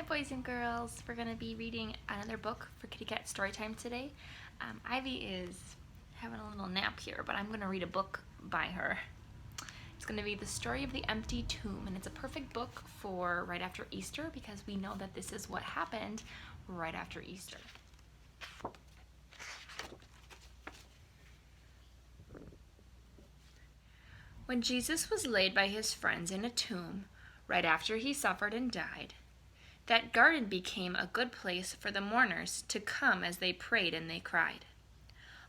Hi boys and girls, we're going to be reading another book for Kitty Cat Storytime today. Ivy is having a little nap here, but I'm going to read a book by her. It's going to be The Story of the Empty Tomb, and it's a perfect book for right after Easter because we know that this is what happened right after Easter. When Jesus was laid by his friends in a tomb, right after he suffered and died, that garden became a good place for the mourners to come as they prayed and they cried.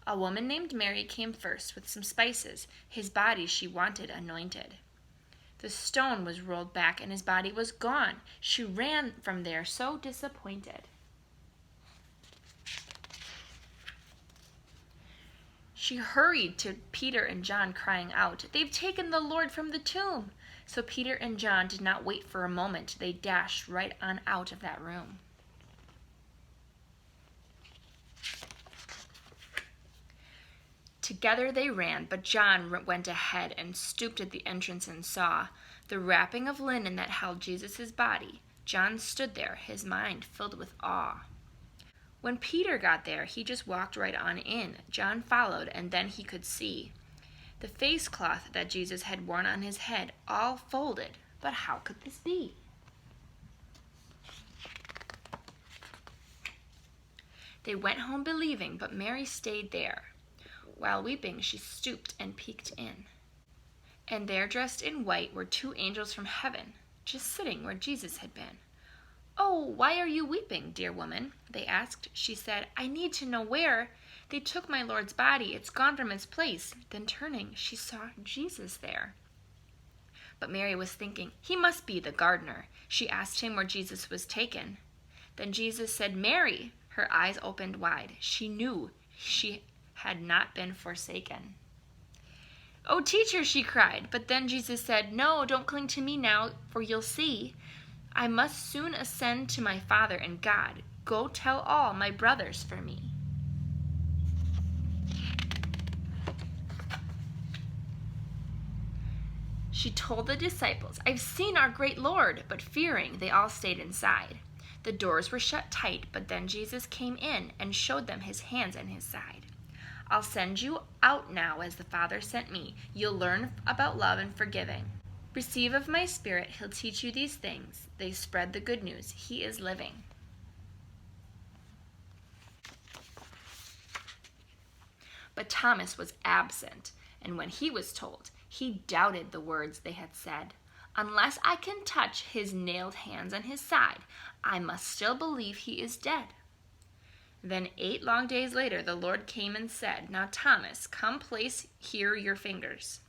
A woman named Mary came first with some spices. His body she wanted anointed. The stone was rolled back and his body was gone. She ran from there so disappointed. She hurried to Peter and John, crying out, "They've taken the Lord from the tomb!" So Peter and John did not wait for a moment. They dashed right on out of that room. Together they ran, but John went ahead and stooped at the entrance and saw the wrapping of linen that held Jesus' body. John stood there, his mind filled with awe. When Peter got there, he just walked right on in. John followed, and then he could see the face cloth that Jesus had worn on his head, all folded. But how could this be? They went home believing, but Mary stayed there. While weeping, she stooped and peeked in. And there, dressed in white, were two angels from heaven, just sitting where Jesus had been. "Oh, why are you weeping, dear woman?" they asked. She said, "I need to know where. They took my Lord's body. It's gone from its place." Then turning, she saw Jesus there. But Mary was thinking, "He must be the gardener." She asked him where Jesus was taken. Then Jesus said, "Mary." Her eyes opened wide. She knew she had not been forsaken. "Oh, teacher," she cried. But then Jesus said, "No, don't cling to me now, for you'll see. I must soon ascend to my Father and God. Go tell all my brothers for me." She told the disciples, "I've seen our great Lord," but fearing, they all stayed inside. The doors were shut tight, but then Jesus came in and showed them his hands and his side. "I'll send you out now as the Father sent me. You'll learn about love and forgiving. Receive of my Spirit, he'll teach you these things." They spread the good news. He is living. But Thomas was absent, and when he was told, he doubted the words they had said. "Unless I can touch his nailed hands and his side, I must still believe he is dead." Then 8 long days later, the Lord came and said, "Now Thomas, come place here your fingers.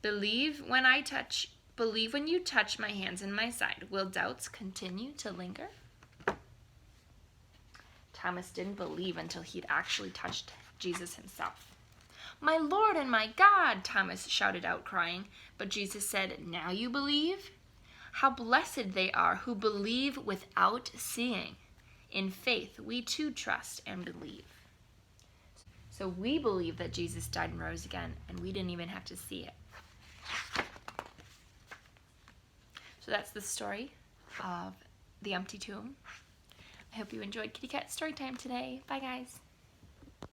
Believe when you touch my hands and my side. Will doubts continue to linger?" Thomas didn't believe until he'd actually touched Jesus himself. "My Lord and my God," Thomas shouted out, crying. But Jesus said, "Now you believe? How blessed they are who believe without seeing. In faith, we too trust and believe." So we believe that Jesus died and rose again, and we didn't even have to see it. So that's the story of the empty tomb. I hope you enjoyed Kitty Cat Storytime today. Bye, guys.